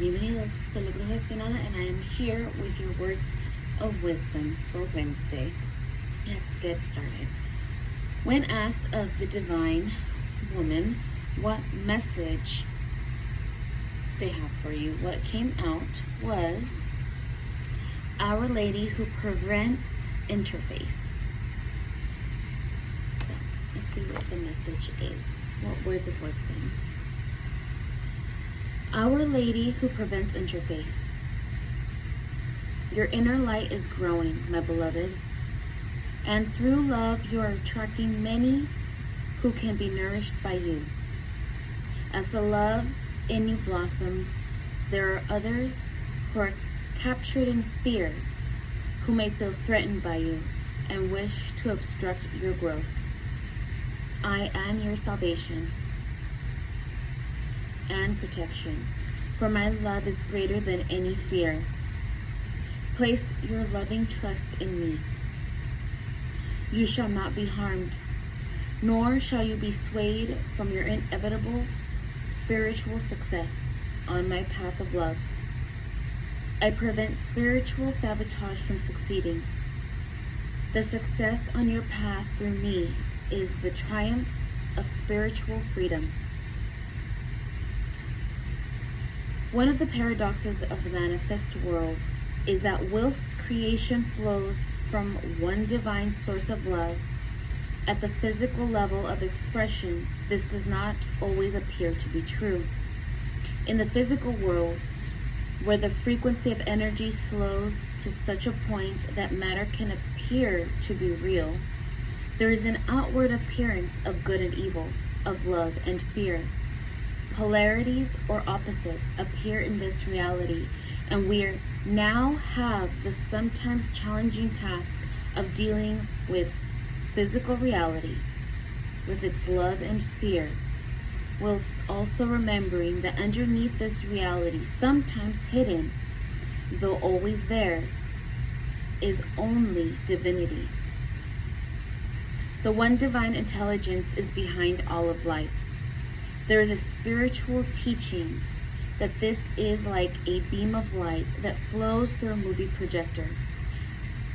Bienvenidos, soy la Bruja Espinada, and I am here with your words of wisdom for Wednesday. Let's get started. When asked of the divine woman what message they have for you, what came out was Our Lady who prevents interface. So let's see what the message is. What words of wisdom? Our Lady who prevents interface. Your inner light is growing, my beloved, and through love you are attracting many who can be nourished by you. As the love in you blossoms, there are others who are captured in fear, who may feel threatened by you and wish to obstruct your growth. I am your salvation and protection, for my love is greater than any fear. Place your loving trust in me. You shall not be harmed, nor shall you be swayed from your inevitable spiritual success on my path of love. I prevent spiritual sabotage from succeeding. The success on your path through me is the triumph of spiritual freedom. One of the paradoxes of the manifest world is that whilst creation flows from one divine source of love, at the physical level of expression, this does not always appear to be true. In the physical world, where the frequency of energy slows to such a point that matter can appear to be real, there is an outward appearance of good and evil, of love and fear. Polarities or opposites appear in this reality, and we now have the sometimes challenging task of dealing with physical reality, with its love and fear, whilst also remembering that underneath this reality, sometimes hidden, though always there, is only divinity. The one divine intelligence is behind all of life. There is a spiritual teaching that this is like a beam of light that flows through a movie projector.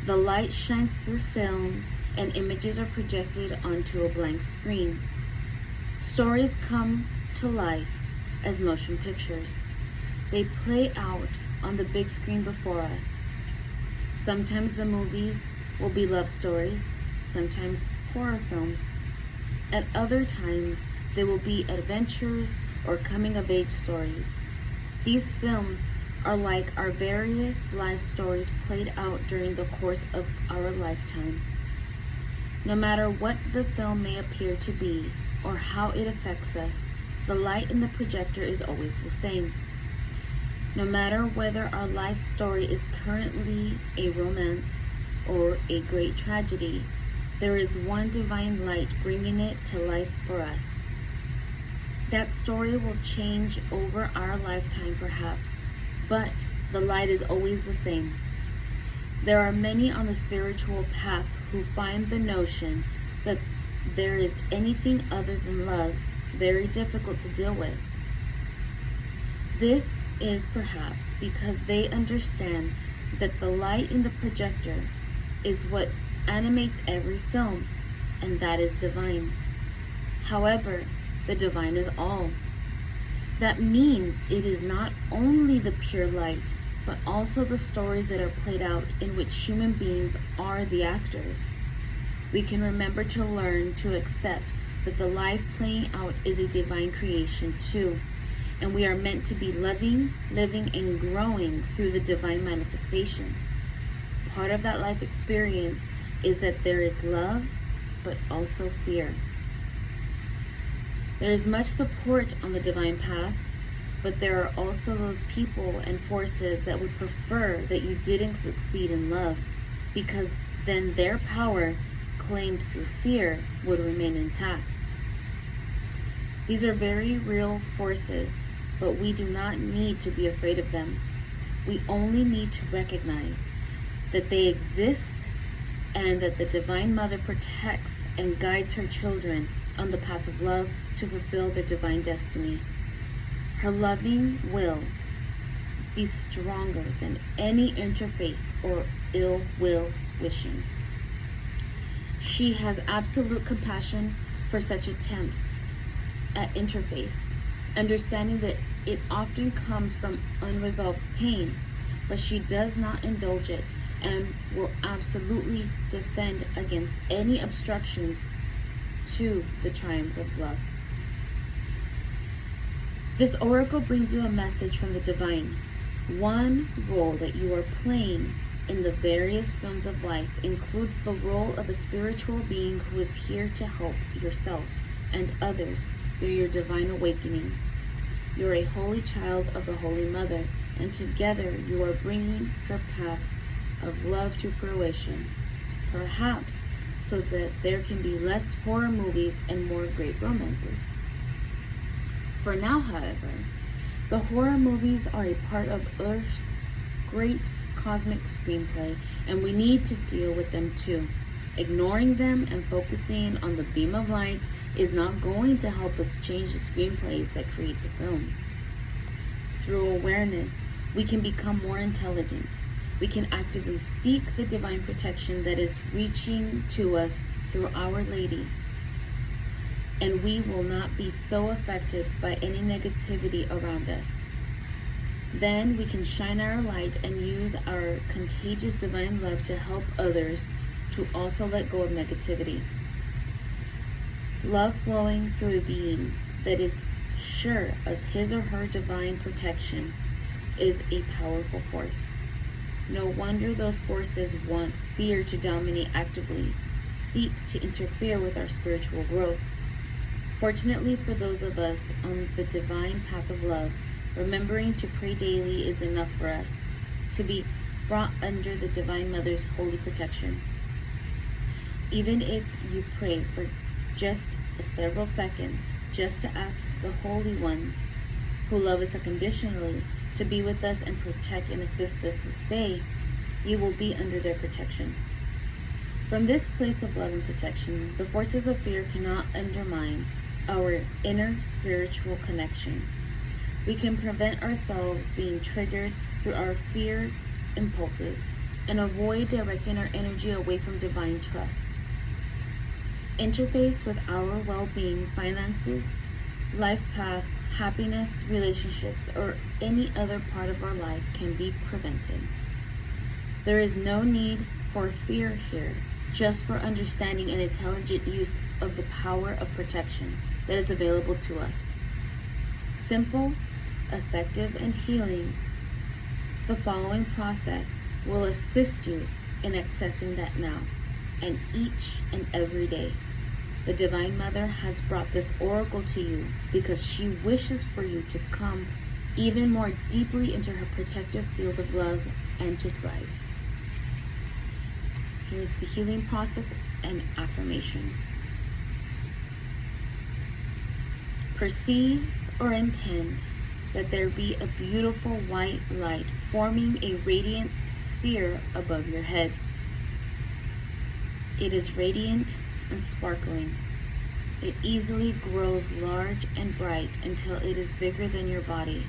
The light shines through film and images are projected onto a blank screen. Stories come to life as motion pictures. They play out on the big screen before us. Sometimes the movies will be love stories, sometimes horror films. At other times, they will be adventures or coming-of-age stories. These films are like our various life stories played out during the course of our lifetime. No matter what the film may appear to be or how it affects us, the light in the projector is always the same. No matter whether our life story is currently a romance or a great tragedy, there is one divine light bringing it to life for us. That story will change over our lifetime perhaps, but the light is always the same. There are many on the spiritual path who find the notion that there is anything other than love very difficult to deal with. This is perhaps because they understand that the light in the projector is what animates every film, and that is divine. However, the divine is all. That means it is not only the pure light, but also the stories that are played out in which human beings are the actors. We can remember to learn to accept that the life playing out is a divine creation too, and we are meant to be loving, living, and growing through the divine manifestation. Part of that life experience is that there is love, but also fear. There is much support on the divine path, but there are also those people and forces that would prefer that you didn't succeed in love, because then their power, claimed through fear, would remain intact. These are very real forces, but we do not need to be afraid of them. We only need to recognize that they exist and that the Divine Mother protects and guides her children on the path of love to fulfill their divine destiny. Her loving will be stronger than any interface or ill will wishing. She has absolute compassion for such attempts at interface, understanding that it often comes from unresolved pain, but she does not indulge it and will absolutely defend against any obstructions to the triumph of love. This oracle brings you a message from the divine. One role that you are playing in the various films of life includes the role of a spiritual being who is here to help yourself and others through your divine awakening. You are a holy child of the Holy Mother, and together you are bringing her path of love to fruition, perhaps so that there can be less horror movies and more great romances. For now, however, the horror movies are a part of Earth's great cosmic screenplay, and we need to deal with them too. Ignoring them and focusing on the beam of light is not going to help us change the screenplays that create the films. Through awareness, we can become more intelligent. We can actively seek the divine protection that is reaching to us through Our Lady, and we will not be so affected by any negativity around us. Then we can shine our light and use our contagious divine love to help others to also let go of negativity. Love flowing through a being that is sure of his or her divine protection is a powerful force. No wonder those forces want fear to dominate, actively seek to interfere with our spiritual growth. Fortunately for those of us on the divine path of love, remembering to pray daily is enough for us to be brought under the Divine Mother's holy protection. Even if you pray for just several seconds, just to ask the holy ones who love us unconditionally to be with us and protect and assist us this day, you will be under their protection. From this place of love and protection, the forces of fear cannot undermine our inner spiritual connection. We can prevent ourselves being triggered through our fear impulses and avoid directing our energy away from divine trust. Interface with our well-being, finances, life path, happiness, relationships, or any other part of our life can be prevented. There is no need for fear here, just for understanding and intelligent use of the power of protection that is available to us. Simple, effective, and healing. The following process will assist you in accessing that now and each and every day. The Divine Mother has brought this oracle to you because she wishes for you to come even more deeply into her protective field of love and to thrive. Here's the healing process and affirmation. Perceive or intend that there be a beautiful white light forming a radiant sphere above your head. It is radiant and sparkling. It easily grows large and bright until it is bigger than your body.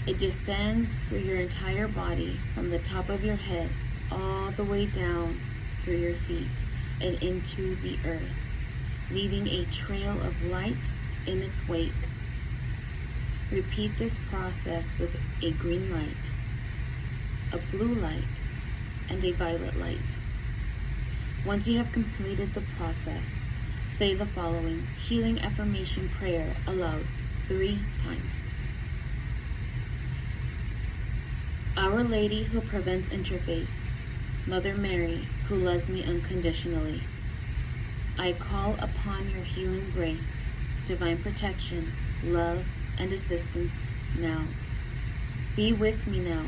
It descends through your entire body from the top of your head all the way down through your feet and into the earth, leaving a trail of light in its wake. Repeat this process with a green light, a blue light, and a violet light. Once you have completed the process, say the following healing affirmation prayer aloud 3 times. Our Lady who prevents interface, Mother Mary who loves me unconditionally, I call upon your healing grace, divine protection, love, and assistance now. Be with me now.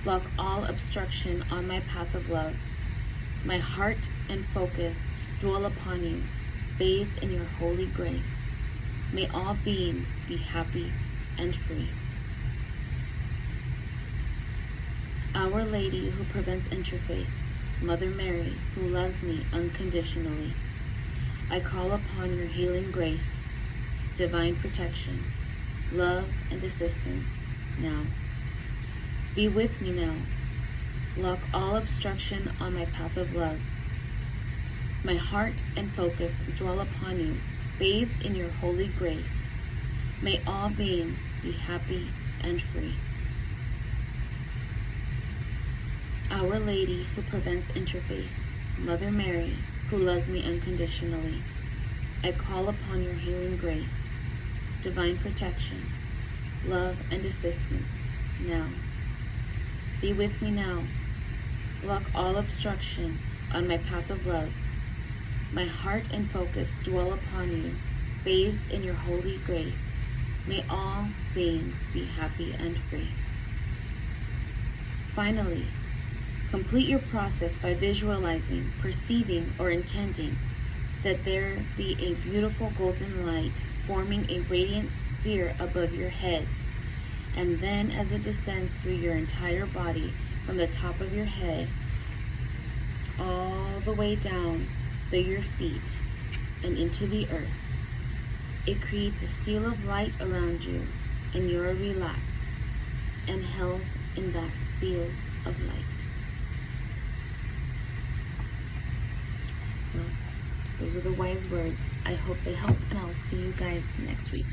Block all obstruction on my path of love. My heart and focus dwell upon you, bathed in your holy grace. May all beings be happy and free. Our Lady who prevents interface, Mother Mary who loves me unconditionally, I call upon your healing grace, divine protection, love, and assistance now. Be with me now. Block all obstruction on my path of love. My heart and focus dwell upon you, bathed in your holy grace. May all beings be happy and free. Our Lady who prevents interface, Mother Mary who loves me unconditionally, I call upon your healing grace, divine protection, love and assistance now. Be with me now. Block all obstruction on my path of love. My heart and focus dwell upon you, bathed in your holy grace. May all beings be happy and free. Finally, complete your process by visualizing, perceiving, or intending that there be a beautiful golden light forming a radiant sphere above your head, and then as it descends through your entire body from the top of your head all the way down through your feet and into the earth, it creates a seal of light around you, and you are relaxed and held in that seal of light. Well, those are the wise words. I hope they help, and I'll see you guys next week.